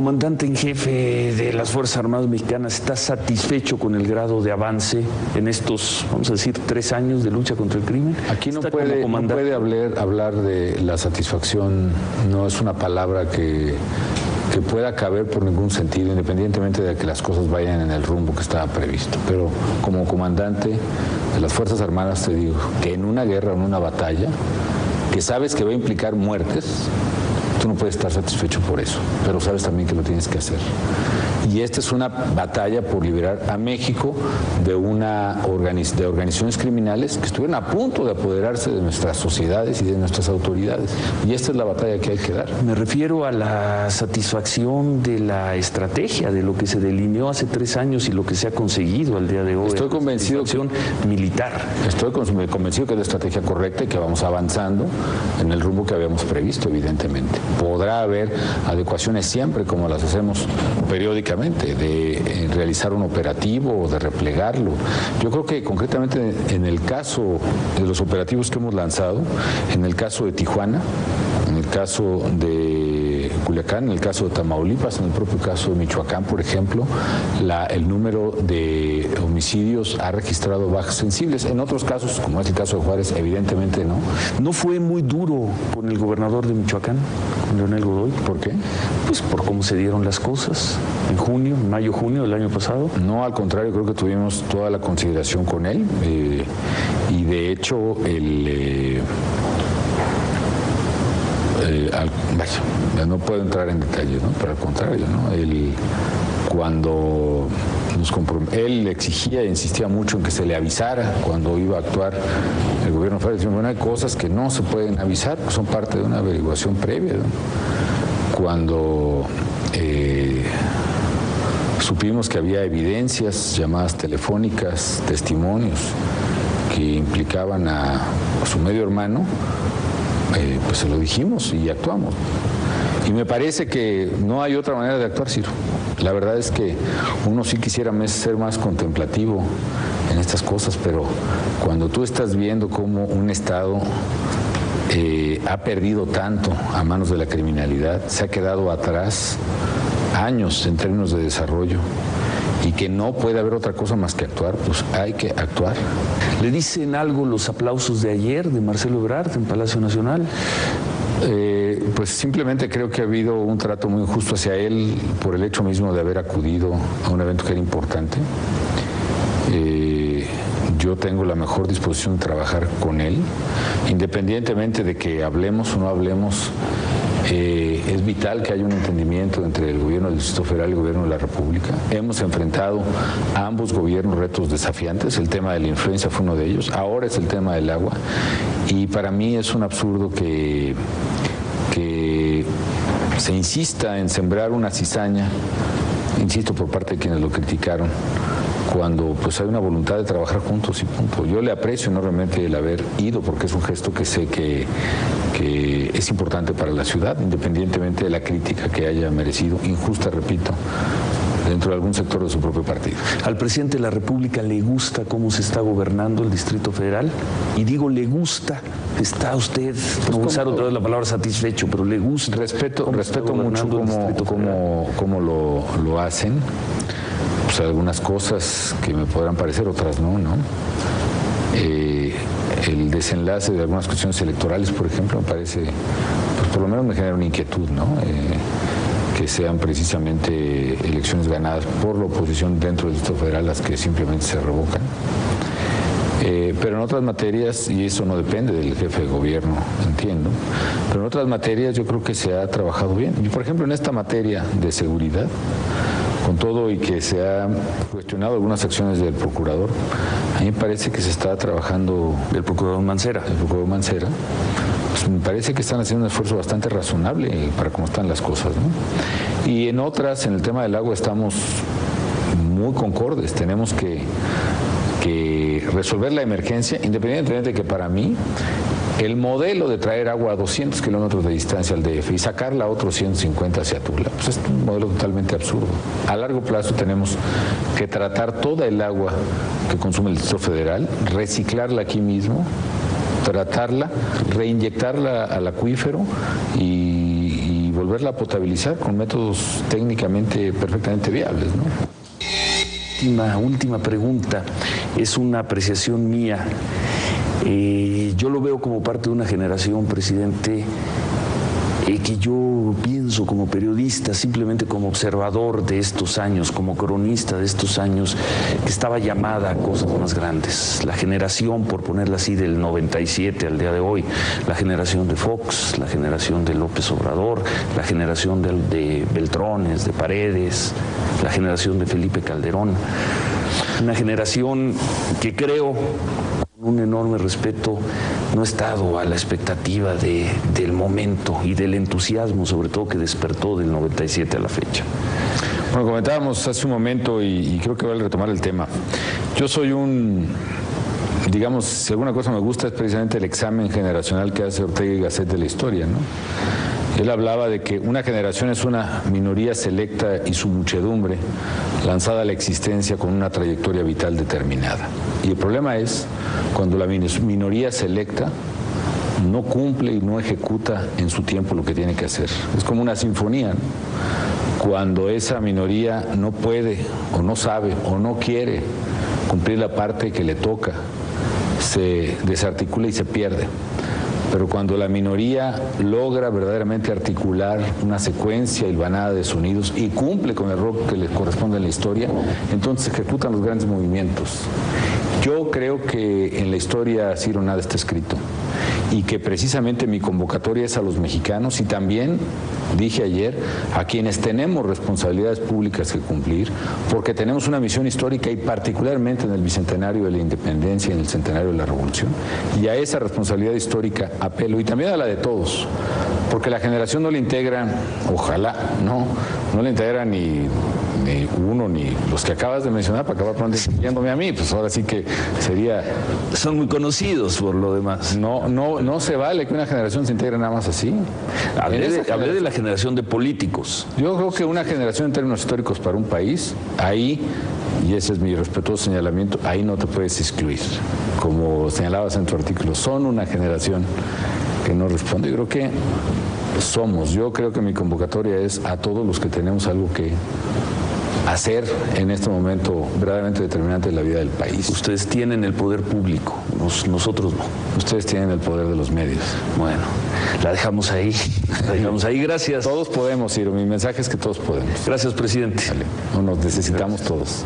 comandante en jefe de las Fuerzas Armadas Mexicanas, ¿está satisfecho con el grado de avance en estos, vamos a decir, 3 años de lucha contra el crimen? Aquí no puede hablar de la satisfacción, no es una palabra que pueda caber por ningún sentido, independientemente de que las cosas vayan en el rumbo que estaba previsto. Pero como comandante de las Fuerzas Armadas te digo que en una guerra, en una batalla, que sabes que va a implicar muertes, tú no puedes estar satisfecho por eso, pero sabes también que lo tienes que hacer. Y esta es una batalla por liberar a México de organizaciones criminales que estuvieron a punto de apoderarse de nuestras sociedades y de nuestras autoridades. Y esta es la batalla que hay que dar. Me refiero a la satisfacción de la estrategia, de lo que se delineó hace 3 años y lo que se ha conseguido al día de hoy. Estoy convencido militar. Estoy convencido que es la estrategia correcta y que vamos avanzando en el rumbo que habíamos previsto, evidentemente. Podrá haber adecuaciones siempre, como las hacemos periódicamente, de realizar un operativo o de replegarlo. Yo creo que concretamente en el caso de los operativos que hemos lanzado, en el caso de Tijuana, en el caso de Culiacán, en el caso de Tamaulipas, en el propio caso de Michoacán, por ejemplo, el número de homicidios ha registrado bajas sensibles. En otros casos, como es el caso de Juárez, evidentemente no. ¿No fue muy duro con el gobernador de Michoacán, con Leonel Godoy? ¿Por qué? Pues por cómo se dieron las cosas en mayo-junio del año pasado. No, al contrario, creo que tuvimos toda la consideración con él y de hecho no puedo entrar en detalles, ¿no? Pero al contrario, ¿no? Cuando él exigía e insistía mucho en que se le avisara cuando iba a actuar el gobierno federal, decía, bueno, hay cosas que no se pueden avisar, pues son parte de una averiguación previa, ¿no? Cuando supimos que había evidencias, llamadas telefónicas, testimonios que implicaban a su medio hermano, pues se lo dijimos y actuamos. Y me parece que no hay otra manera de actuar, Ciro. La verdad es que uno sí quisiera ser más contemplativo en estas cosas, pero cuando tú estás viendo cómo un Estado ha perdido tanto a manos de la criminalidad, se ha quedado atrás años en términos de desarrollo y que no puede haber otra cosa más que actuar, pues hay que actuar. ¿Le dicen algo los aplausos de ayer de Marcelo Ebrard en Palacio Nacional? Pues simplemente creo que ha habido un trato muy injusto hacia él por el hecho mismo de haber acudido a un evento que era importante. Yo tengo la mejor disposición de trabajar con él, independientemente de que hablemos o no hablemos. Es vital que haya un entendimiento entre el gobierno del Distrito Federal y el gobierno de la República. Hemos enfrentado a ambos gobiernos retos desafiantes. El tema de la influencia fue uno de ellos. Ahora es el tema del agua. Y para mí es un absurdo que se insista en sembrar una cizaña, insisto, por parte de quienes lo criticaron, cuando pues hay una voluntad de trabajar juntos y punto. Yo le aprecio enormemente el haber ido porque es un gesto que sé que es importante para la ciudad, independientemente de la crítica que haya merecido, injusta, repito, dentro de algún sector de su propio partido. ¿Al presidente de la República le gusta cómo se está gobernando el Distrito Federal? Y digo, ¿le gusta? ¿Está usted, no voy a usar otra vez la palabra satisfecho, pero le gusta? Respeto mucho cómo lo hacen. Pues algunas cosas que me podrán parecer, otras no. El desenlace de algunas cuestiones electorales, por ejemplo, me parece, pues por lo menos me genera una inquietud, ¿no? Que sean precisamente elecciones ganadas por la oposición dentro del Distrito Federal las que simplemente se revocan. Pero en otras materias, y eso no depende del jefe de gobierno, entiendo, pero en otras materias yo creo que se ha trabajado bien. Y por ejemplo, en esta materia de seguridad, con todo y que se han cuestionado algunas acciones del procurador, a mí me parece que se está trabajando... ¿El procurador Mancera? El procurador Mancera. Pues me parece que están haciendo un esfuerzo bastante razonable para cómo están las cosas, ¿no? Y en otras, en el tema del agua, estamos muy concordes. Tenemos que resolver la emergencia, independientemente de que para mí el modelo de traer agua a 200 kilómetros de distancia al DF y sacarla a otros 150 hacia Tula, pues es un modelo totalmente absurdo. A largo plazo tenemos que tratar toda el agua que consume el Distrito Federal, reciclarla aquí mismo, tratarla, reinyectarla al acuífero y volver volverla a potabilizar con métodos técnicamente perfectamente viables, ¿no? Última pregunta, es una apreciación mía. Yo lo veo como parte de una generación, presidente, que yo pienso como periodista, simplemente como observador de estos años, como cronista de estos años, que estaba llamada a cosas más grandes. La generación, por ponerla así, del 97 al día de hoy, la generación de Fox, la generación de López Obrador, la generación de Beltrones, de Paredes, la generación de Felipe Calderón. Una generación que creo, con un enorme respeto, no ha estado a la expectativa del momento y del entusiasmo, sobre todo, que despertó del 97 a la fecha. Bueno, comentábamos hace un momento y creo que vale retomar el tema. Yo soy digamos, si alguna cosa me gusta es precisamente el examen generacional que hace Ortega y Gasset de la historia, ¿no? Él hablaba de que una generación es una minoría selecta y su muchedumbre lanzada a la existencia con una trayectoria vital determinada. Y el problema es cuando la minoría selecta no cumple y no ejecuta en su tiempo lo que tiene que hacer. Es como una sinfonía, ¿no? Cuando esa minoría no puede o no sabe o no quiere cumplir la parte que le toca, se desarticula y se pierde. Pero cuando la minoría logra verdaderamente articular una secuencia hilvanada de sonidos y cumple con el rol que le corresponde en la historia, entonces ejecutan los grandes movimientos. Yo creo que en la historia, Ciro, nada está escrito y que precisamente mi convocatoria es a los mexicanos y también, dije ayer, a quienes tenemos responsabilidades públicas que cumplir, porque tenemos una misión histórica y particularmente en el bicentenario de la independencia y en el centenario de la revolución, y a esa responsabilidad histórica apelo, y también a la de todos, porque la generación no le integra, ojalá, no le integra ni uno ni los que acabas de mencionar, para acabar pronto incluyéndome a mí, pues ahora sí que sería... Son muy conocidos por lo demás. No se vale que una generación se integre nada más así. Hablé de la generación de políticos. Yo creo que una generación en términos históricos para un país, ahí, y ese es mi respetuoso señalamiento, ahí no te puedes excluir. Como señalabas en tu artículo, son una generación que no responde. Yo creo que yo creo que mi convocatoria es a todos los que tenemos algo que hacer en este momento verdaderamente determinante de la vida del país. Ustedes tienen el poder público, nosotros no. Ustedes tienen el poder de los medios. Bueno, la dejamos ahí. Gracias. Todos podemos, Ciro. Mi mensaje es que todos podemos. Gracias, presidente. Vale. Nos necesitamos todos.